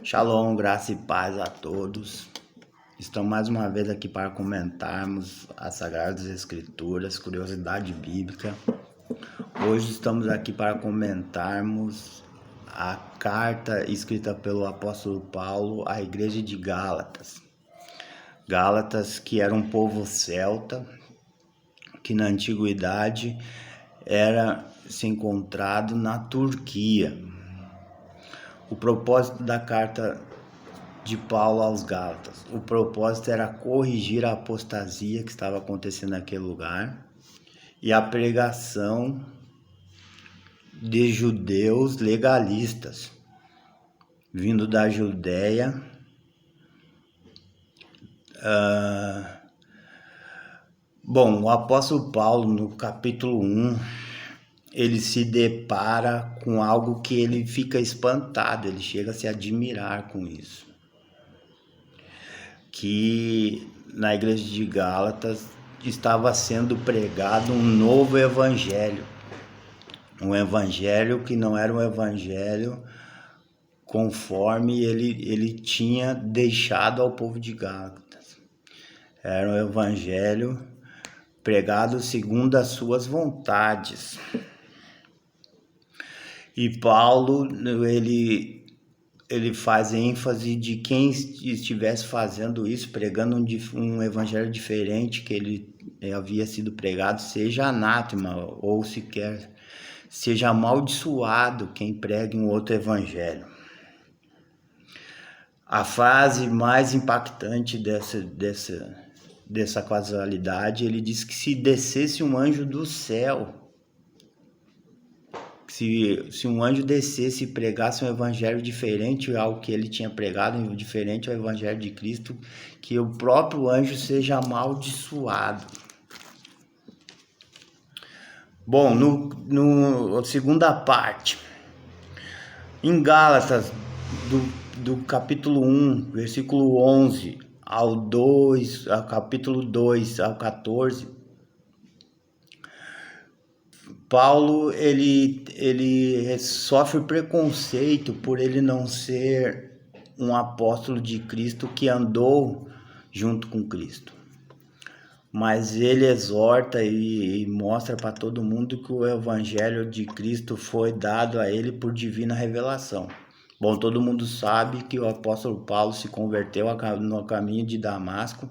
Shalom, graça e paz a todos. Estamos mais uma vez aqui para comentarmos as Sagradas Escrituras, curiosidade bíblica. Hoje estamos aqui para comentarmos a carta escrita pelo apóstolo Paulo à igreja de Gálatas. Gálatas, que era um povo celta, que na antiguidade era se encontrado na Turquia. O propósito da carta de Paulo aos Gálatas, o propósito era corrigir a apostasia que estava acontecendo naquele lugar e a pregação de judeus legalistas vindo da Judéia. O apóstolo Paulo, no capítulo 1, ele se depara com algo que ele fica espantado, ele chega a se admirar com isso. Que na igreja de Gálatas estava sendo pregado um novo evangelho. Um evangelho que não era um evangelho conforme ele tinha deixado ao povo de Gálatas. Era um evangelho pregado segundo as suas vontades. E Paulo, ele faz ênfase de quem estivesse fazendo isso, pregando um evangelho diferente que ele havia sido pregado, seja anátema ou sequer seja amaldiçoado quem pregue um outro evangelho. A frase mais impactante dessa casualidade, ele diz que se descesse um anjo do céu, se um anjo descesse e pregasse um evangelho diferente ao que ele tinha pregado, diferente ao evangelho de Cristo, que o próprio anjo seja amaldiçoado. Bom, no segunda parte, em Gálatas, do capítulo 1, versículo 11 ao capítulo 2 ao 14, Paulo ele sofre preconceito por ele não ser um apóstolo de Cristo que andou junto com Cristo. Mas ele exorta e mostra para todo mundo que o evangelho de Cristo foi dado a ele por divina revelação. Bom, todo mundo sabe que o apóstolo Paulo se converteu no caminho de Damasco,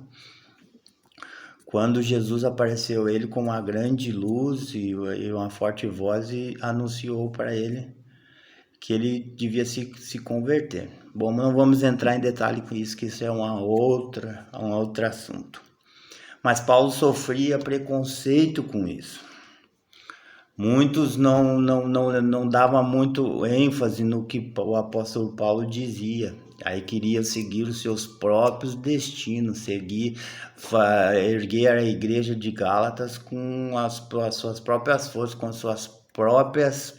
quando Jesus apareceu a ele com uma grande luz e uma forte voz e anunciou para ele que ele devia se converter. Bom, não vamos entrar em detalhe com isso, que isso é um outro assunto. Mas Paulo sofria preconceito com isso. Muitos não davam muito ênfase no que o apóstolo Paulo dizia. Aí queria seguir os seus próprios destinos, erguer a igreja de Gálatas com as suas próprias forças, com as suas próprias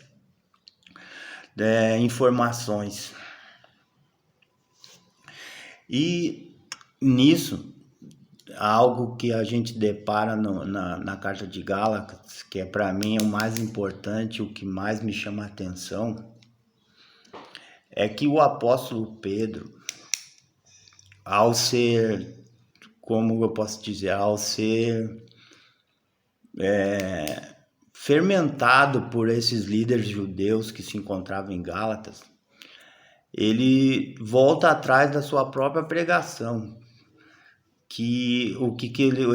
informações. E nisso, algo que a gente depara na carta de Gálatas, que para mim é o mais importante, o que mais me chama a atenção, é que o apóstolo Pedro, ao ser fermentado por esses líderes judeus que se encontravam em Gálatas, ele volta atrás da sua própria pregação, que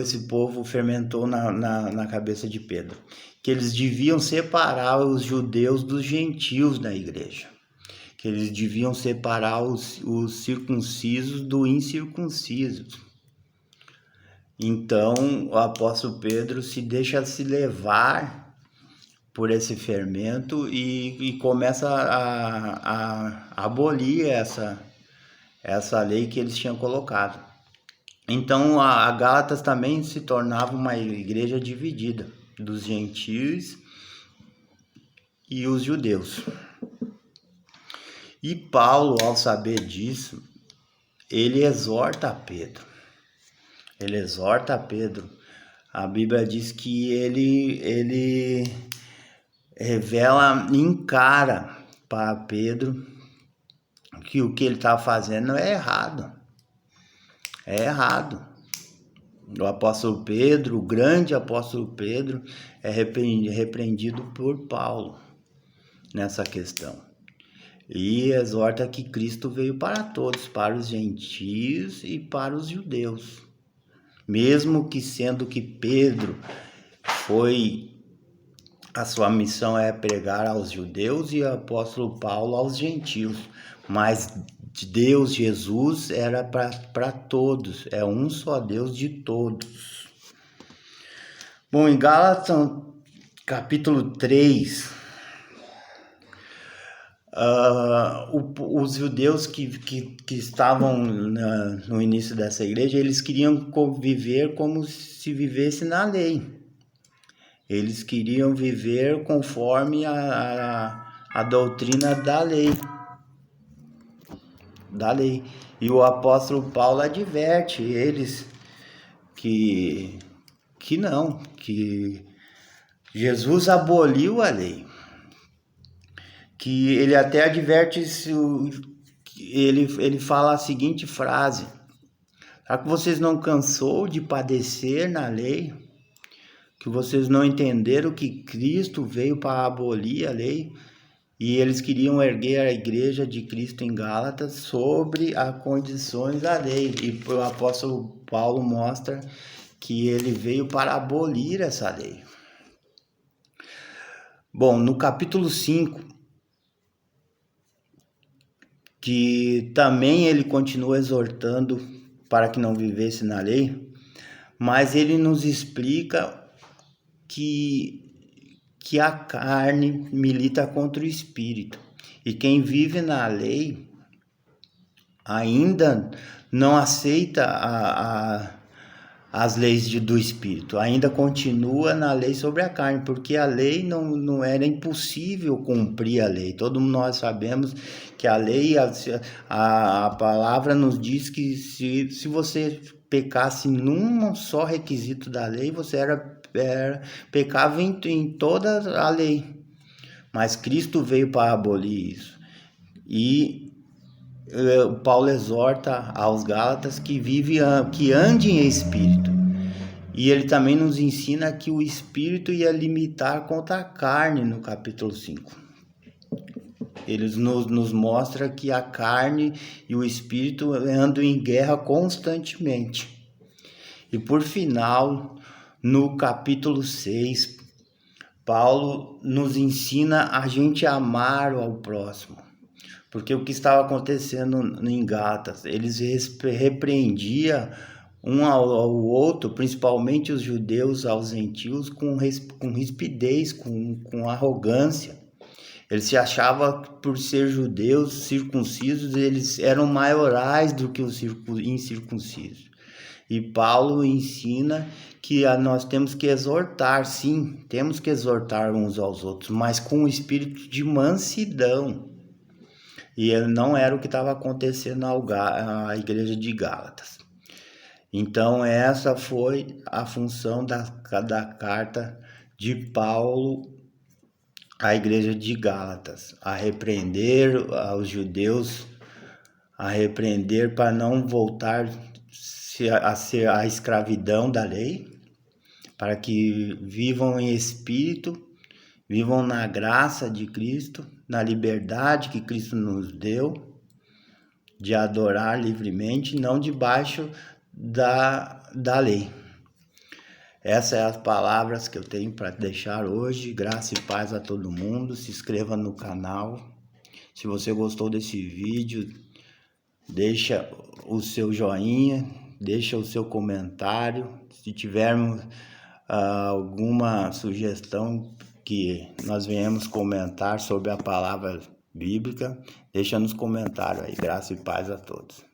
esse povo fermentou na cabeça de Pedro, que eles deviam separar os judeus dos gentios na igreja, que eles deviam separar os circuncisos do incircunciso. Então o apóstolo Pedro se deixa se levar por esse fermento e começa a abolir essa lei que eles tinham colocado. Então a Gálatas também se tornava uma igreja dividida dos gentios e os judeus. E Paulo, ao saber disso, ele exorta Pedro. A Bíblia diz que ele revela, encara para Pedro que o que ele estava fazendo é errado. É errado. O apóstolo Pedro, o grande apóstolo Pedro, é repreendido por Paulo nessa questão. E exorta que Cristo veio para todos, para os gentios e para os judeus. Mesmo que sendo que Pedro a sua missão é pregar aos judeus e o apóstolo Paulo aos gentios. Mas Deus, Jesus, era para todos, é um só Deus de todos. Bom, em Gálatas, capítulo 3, os judeus que estavam no início dessa igreja, eles queriam viver como se vivesse na lei. Eles queriam viver conforme a doutrina da lei. E o apóstolo Paulo adverte eles que Jesus aboliu a lei. Que ele até adverte, ele fala a seguinte frase: será que vocês não cansou de padecer na lei? Que vocês não entenderam que Cristo veio para abolir a lei? E eles queriam erguer a igreja de Cristo em Gálatas sobre as condições da lei. E o apóstolo Paulo mostra que ele veio para abolir essa lei. Bom, no capítulo 5, que também ele continua exortando para que não vivesse na lei, mas ele nos explica que a carne milita contra o espírito. E quem vive na lei ainda não aceita as leis do espírito, ainda continua na lei sobre a carne, porque a lei não era impossível cumprir a lei. Todos nós sabemos que a lei, a palavra nos diz que se você pecasse num só requisito da lei, você pecava em toda a lei. Mas Cristo veio para abolir isso. E Paulo exorta aos Gálatas que andem em espírito. E ele também nos ensina que o espírito ia limitar contra a carne no capítulo 5. Ele nos mostra que a carne e o espírito andam em guerra constantemente. E por final, no capítulo 6, Paulo nos ensina a gente amar ao próximo. Porque o que estava acontecendo em Gálatas, eles repreendiam um ao outro, principalmente os judeus aos gentios, com rispidez, com arrogância. Eles se achavam, por ser judeus circuncisos, eles eram maiorais do que os incircuncisos. E Paulo ensina que nós temos que exortar, sim, temos que exortar uns aos outros, mas com o espírito de mansidão. E não era o que estava acontecendo na igreja de Gálatas. Então essa foi a função da carta de Paulo à igreja de Gálatas, a repreender aos judeus, a repreender para não voltar a ser a escravidão da lei, para que vivam em espírito, vivam na graça de Cristo, na liberdade que Cristo nos deu, de adorar livremente, não debaixo da lei. Essas são as palavras que eu tenho para deixar hoje. Graça e paz a todo mundo. Se inscreva no canal. Se você gostou desse vídeo, deixa o seu joinha, deixa o seu comentário. Se tivermos alguma sugestão que nós venhamos comentar sobre a palavra bíblica, deixa nos comentários aí. Graça e paz a todos.